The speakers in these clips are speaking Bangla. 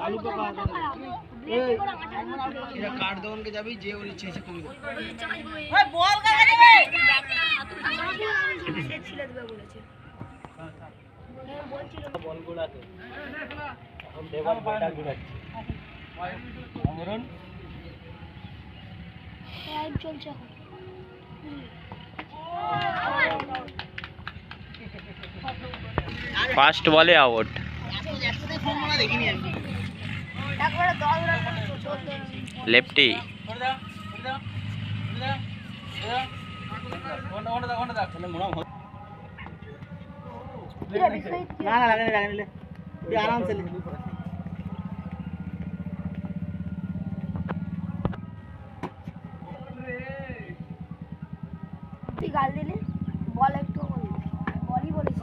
আলু তো এটা কাট দোকানকে যাবি যে ওর ইচ্ছে আছে কমি ওই বল কাকে দিবে সে ছিলে দিবে বলেছে বল গোলাতে এখন দেবার বলটা ঘুরাচ্ছে আমরন লাইভ চলছে এখন ফার্স্ট বলে আউট লেফটি आराम से गाल दिले बॉल একটু বলই বলেছি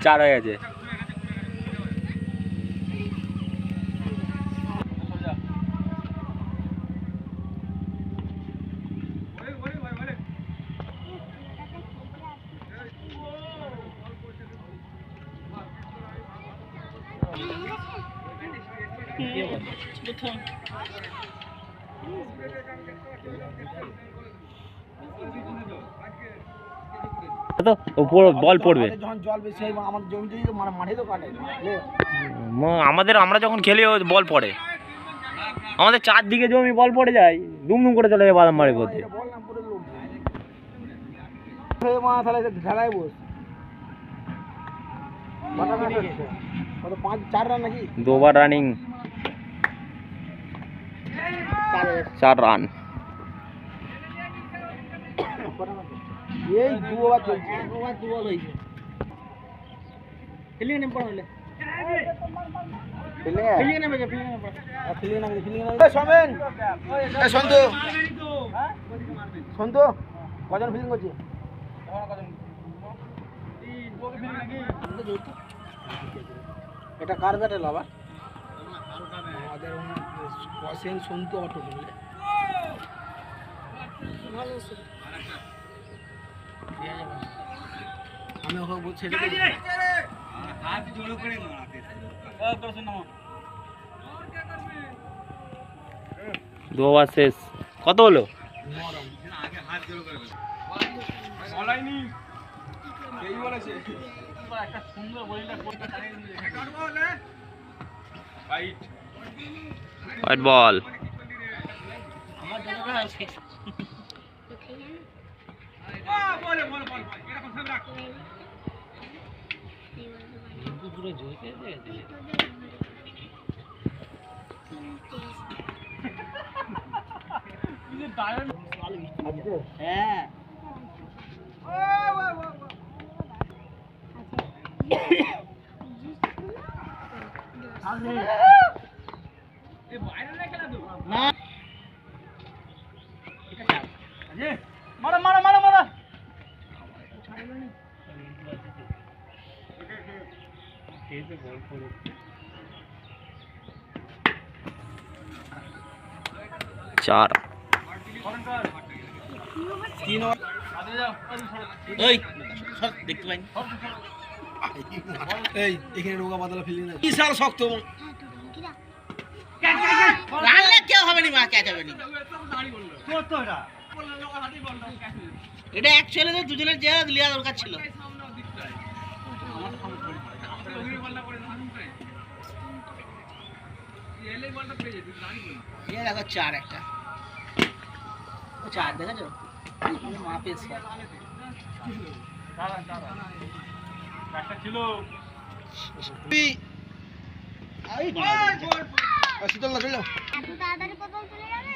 চার হয়ে গেছে তো উপর বল পড়বে যখন জল বেশি হয় আমাদের জমিতে মাঠে তো কাটে আমরা যখন খেলি বল পড়ে আমাদের চারদিকে জমি বল পড়ে যায় দুমদুম করে চলে যায় বাদাম বাড়ির মধ্যে বল না পুরো লোক মা তাহলে খেলায় বস কত 5-4 রান নাকি দুবার রানিং 4 রান এই দু ওভার চলছে দু বল হইছে ফিল্ডিং নেম পড়া হইলে ফিল্ডিং নেম বাজে ফিল্ডিং নেম সমেন এ সন্তু সন্তু কজন ফিল্ডিং করছে এটা কার ব্যাটে লাভ আমাদের কোসেন সন্তু অটো ভালো আছে আমি ওকে বলছি হাত জোড়ো করে মারতে দর্শন নাও দু ওভার শেষ কত হলো আগে হাত জোড়ো করে বলাইনি এই বলেছে একটা সুন্দর বলটা করতে পারে ফাইট হোয়াইট বল আমার জায়গা আছে বলে বল বল এরকম সব রাখ পুরো জোতে দে ये डायन হ্যাঁ এ বাইরে না খেলা তো না এটা চাপ আজি মারা মারা মারা মারা এইতে বল পড়ে 4 3 ওভার আদে যাও এই সর দেখতে পাইনি এই এখানে রোগা বাদলা ফিল্ডিং না বিশাল শক্ত রানলে কেউ হবে না মা ক্যাচ হবে না তোর তো এটা অ্যাকচুয়ালি তো দুজনের যে লিয়া দরকার ছিল ये देखो 4 একটা 4 দেখেছো মা পেস একটা ছিল আই শীতল না চলো এত তাড়াতাড়ি কোথাও চলে যাবে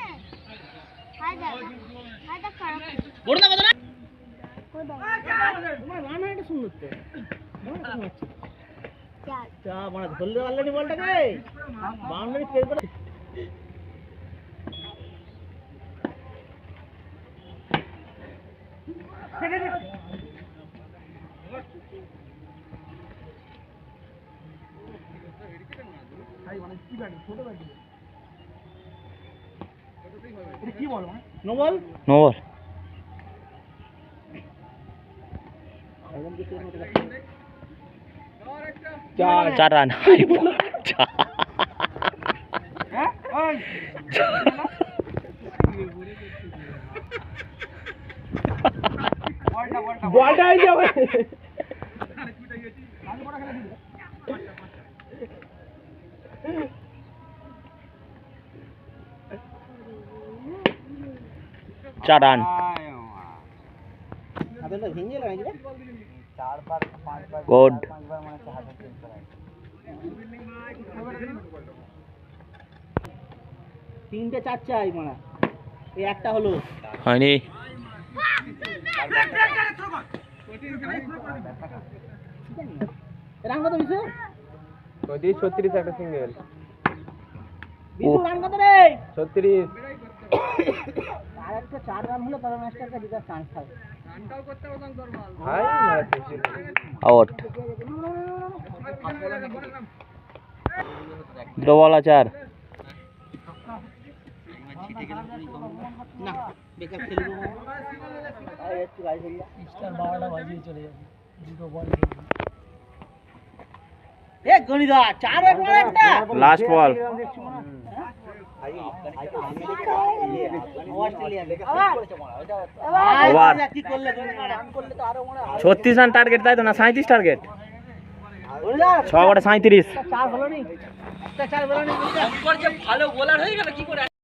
হাই দা খারাপ বড় না বড় না কই দাও তোমার রান এটা সুন্দর তো চার চা মানে ধরলে অলরেডি বলটাকে বাউন্ডারি পের করে ভাই মানে কি ব্যাট ছোট ব্যাট এটা কি ball no ball no ball একদম কিছু 4 রান বলটা হয়ে যাবে 4 রান গুড তিনটে চার চাই মানে এই একটা হলো হয়নি রান কত বিশু 36 একটা সিঙ্গেল বিশু রান কত রে 36 আর একটা 4 রান হলে তবে ম্যাচটাকে জিতার চান্স থাকে রানটাও করতে বলতাম দরমাল ভাই আউট দুটো বল আছে আর না বেকার খেলবো আর একটু গাড়ি চলে স্টার 12টা বাজিয়ে চলে যাবে দুটো বল এ গণিদা 4 এর পর একটা লাস্ট বল ওভার 36 রান টার্গেট তাই তো না 37 টার্গেট 6 বলে 37 4 হলো নি একটা 4 হলো নি ভালো বোলার হয়ে গেল কি করে